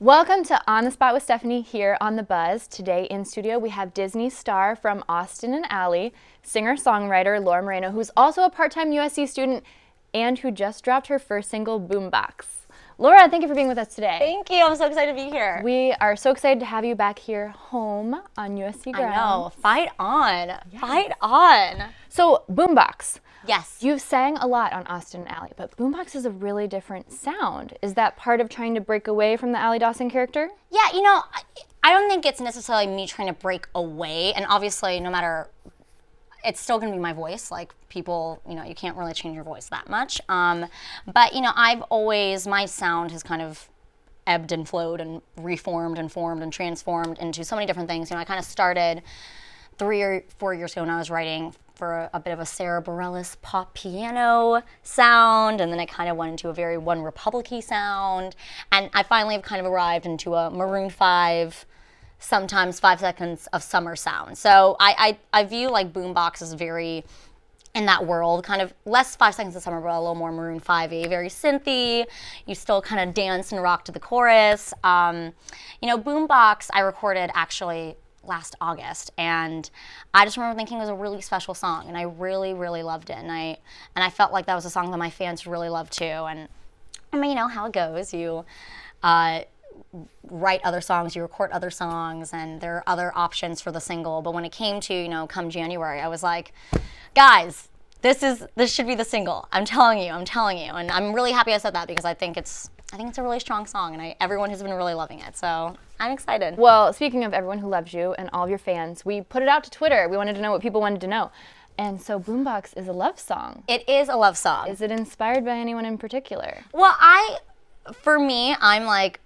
Welcome to On the Spot with Stephanie here on The Buzz. Today in studio we have Disney star from Austin and Ally, singer-songwriter Laura Marano, who's also a part-time USC student and who just dropped her first single, Boombox. Laura, thank you for being with us today. Thank you. I'm so excited to be here. We are so excited to have you back here home on USC grounds. I know. Fight on. Yes. Fight on. So, Boombox. Yes. You've sang a lot on Austin and Ally, but Boombox is a really different sound. Is that part of trying to break away from the Ally Dawson character? Yeah, I don't think it's necessarily me trying to break away. And obviously, no matter, it's still going to be my voice. Like, people, you can't really change your voice that much. But, I've always, my sound has kind of ebbed and flowed and reformed and formed and transformed into so many different things. I kind of started 3 or 4 years ago when I was writing for a bit of a Sarah Bareilles pop piano sound, and then it kind of went into a very One Republic-y sound, and I finally have kind of arrived into a Maroon 5, sometimes 5 Seconds of Summer sound. So I view like Boombox as very in that world, kind of less 5 Seconds of Summer, but a little more Maroon 5-y, very synthy. You still kind of dance and rock to the chorus. Boombox I recorded actually last August, and I just remember thinking it was a really special song, and I really, really loved it, and I felt like that was a song that my fans really loved too. And I mean, you know how it goes. You write other songs, you record other songs, and there are other options for the single. But when it came to come January, I was like, guys, this should be the single. I'm telling you, and I'm really happy I said that because I think it's a really strong song, and everyone has been really loving it. So I'm excited. Well, speaking of everyone who loves you and all of your fans, we put it out to Twitter. We wanted to know what people wanted to know. And so Boombox is a love song. It is a love song. Is it inspired by anyone in particular? Well, for me, I'm like,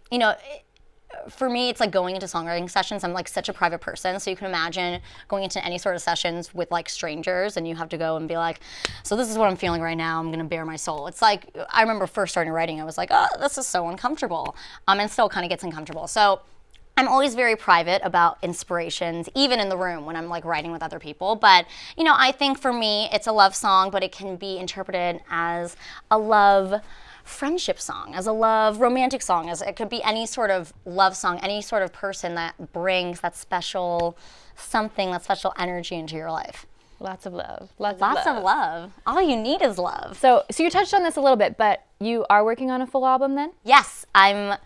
for me, it's like going into songwriting sessions. I'm like such a private person, so you can imagine going into any sort of sessions with like strangers, and you have to go and be like, so this is what I'm feeling right now. I'm gonna bare my soul. It's like, I remember first starting writing, I was like, oh, this is so uncomfortable. And still kind of gets uncomfortable. So I'm always very private about inspirations, even in the room when I'm like writing with other people. But, I think for me, it's a love song, but it can be interpreted as a love friendship song, as a love romantic song, as it could be any sort of love song, any sort of person that brings that special something, that special energy into your life. Lots of love. Lots of love. All you need is love. So you touched on this a little bit, but you are working on a full album then? Yes, I'm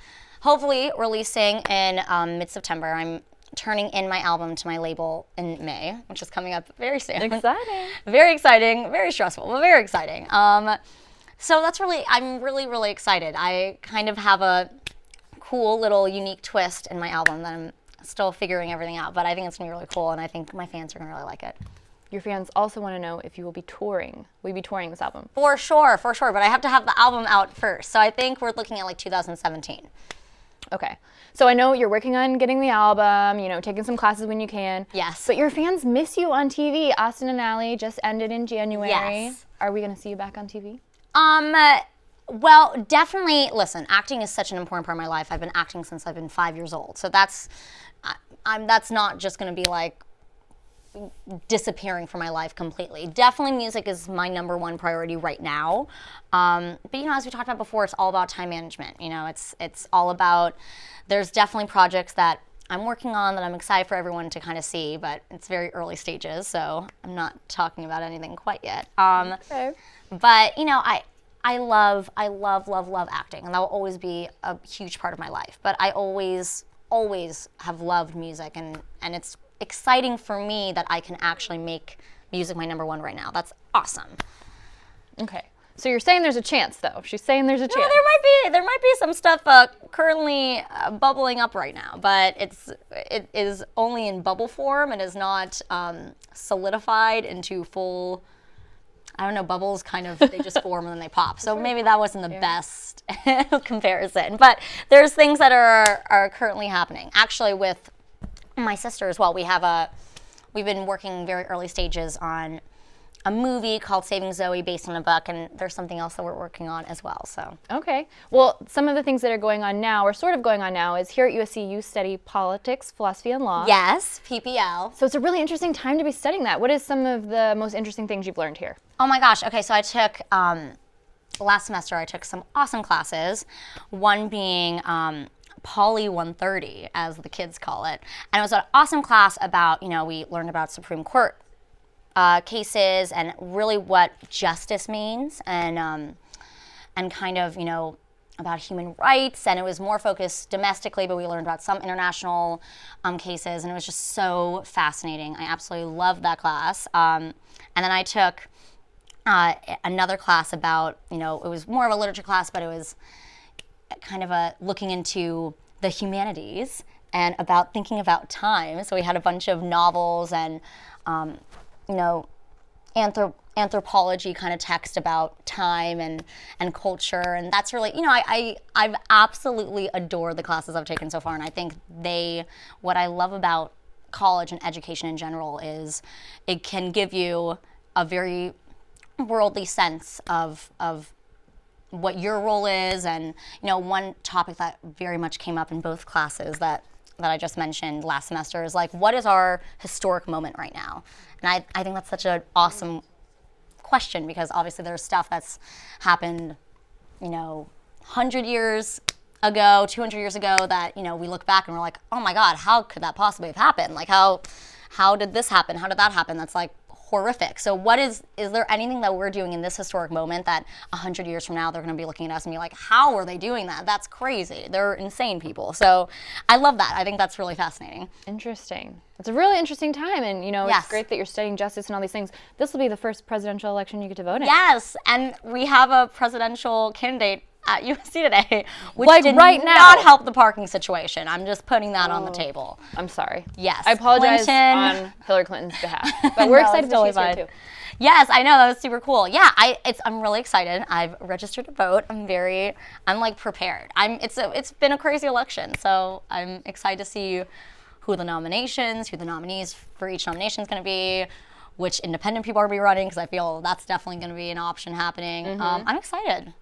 hopefully releasing in mid-September. I'm turning in my album to my label in May, which is coming up very soon. Exciting. Very exciting, very stressful, but very exciting. So I'm really, really excited. I kind of have a cool little unique twist in my album that I'm still figuring everything out, but I think it's gonna be really cool, and I think my fans are gonna really like it. Your fans also want to know if you will be touring. Will you be touring this album? For sure, but I have to have the album out first. So I think we're looking at like 2017. Okay. So I know you're working on getting the album, taking some classes when you can. Yes. But your fans miss you on TV. Austin and Ally just ended in January. Yes. Are we gonna see you back on TV? Well, definitely, listen, acting is such an important part of my life. I've been acting since I've been 5 years old. So that's not just going to be like disappearing from my life completely. Definitely music is my number one priority right now. But as we talked about before, it's all about time management. It's all about, there's definitely projects that I'm working on that I'm excited for everyone to kind of see, but it's very early stages, so I'm not talking about anything quite yet. Okay. But, I love acting, and that will always be a huge part of my life. But I always have loved music, and it's exciting for me that I can actually make music my number one right now. That's awesome. Okay. So you're saying there's a chance, though. She's saying there's a chance. No, there might be some stuff currently bubbling up right now, but it is only in bubble form and is not solidified into full. I don't know, bubbles kind of, they just form and then they pop. So maybe that wasn't the best comparison. But there's things that are currently happening. Actually, with my sister as well, we've been working very early stages on a movie called Saving Zoe based on a book, and there's something else that we're working on as well. So okay. Well, some of the things that are going on now, or sort of going on now, is here at USC you study politics, philosophy, and law. Yes, PPL. So it's a really interesting time to be studying that. What is some of the most interesting things you've learned here? Oh my gosh. Okay, so I took last semester I took some awesome classes. One being Poly 130, as the kids call it. And it was an awesome class about, we learned about Supreme Court cases and really what justice means, and kind of, about human rights. And it was more focused domestically, but we learned about some international cases, and it was just so fascinating. I absolutely loved that class. And then I took another class about, it was more of a literature class, but it was kind of looking into the humanities and about thinking about time. So we had a bunch of novels and, anthropology kind of text about time and culture. And that's really, I've absolutely adored the classes I've taken so far. And I think what I love about college and education in general is it can give you a very worldly sense of what your role is. And one topic that very much came up in both classes that I just mentioned last semester is like, what is our historic moment right now? And I think that's such an awesome question, because obviously there's stuff that's happened 100 years ago, 200 years ago that we look back and we're like, oh my God, how could that possibly have happened? Like how did this happen? How did that happen? That's like horrific. So is there anything that we're doing in this historic moment that 100 years from now they're going to be looking at us and be like, how are they doing that? That's crazy. They're insane people. So I love that. I think that's really fascinating. Interesting. It's a really interesting time, and Yes. It's great that you're studying justice and all these things. This will be the first presidential election you get to vote in. Yes, and we have a presidential candidate at USC today, which Like did right now. not help the parking situation. I'm just putting that on the table. I'm sorry. Yes. I apologize Clinton. on Hillary Clinton's behalf. But we're No, excited it's that totally she's here fine. too. Yes, I know, that was super cool. Yeah, I'm really excited. I've registered to vote. I'm like prepared. It's been a crazy election, so I'm excited to see who the nominees for each nomination is going to be, which independent people are going to be running, because I feel that's definitely going to be an option happening. I'm excited.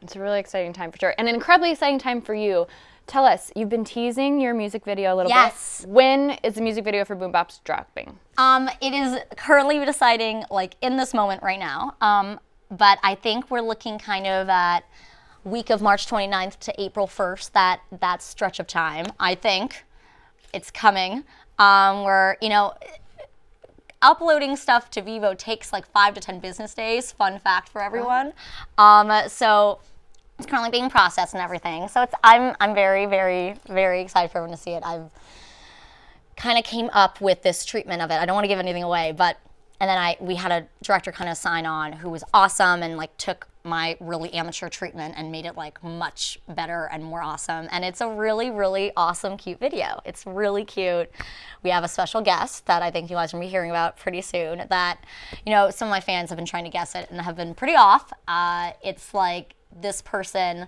It's a really exciting time for sure, and an incredibly exciting time for you. Tell us, you've been teasing your music video a little Yes. bit. When is the music video for Boombox dropping? It is currently deciding, like, in this moment right now. But I think we're looking kind of at week of March 29th to April 1st, that stretch of time. I think it's coming. We're, uploading stuff to Vivo takes like 5 to 10 business days. Fun fact for everyone. So it's currently being processed and everything. So I'm very, very, very excited for everyone to see it. I've kind of came up with this treatment of it. I don't want to give anything away, and then we had a director kind of sign on who was awesome and like took my really amateur treatment and made it like much better and more awesome. And it's a really, really awesome, cute video. It's really cute. We have a special guest that I think you guys are going to be hearing about pretty soon that, some of my fans have been trying to guess it and have been pretty off. It's like this person,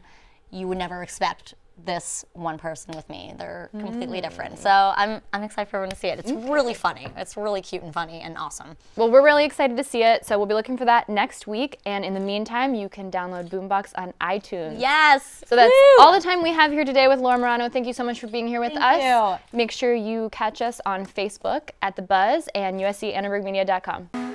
you would never expect this one person with me. They're completely different. So I'm excited for everyone to see it. It's really funny. It's really cute and funny and awesome. Well, we're really excited to see it, so we'll be looking for that next week. And in the meantime, you can download Boombox on iTunes. Yes. So that's Woo! all the time we have here today with Laura Marano. Thank you so much for being here with us. Thank you. Make sure you catch us on Facebook at The Buzz and uscannenbergmedia.com.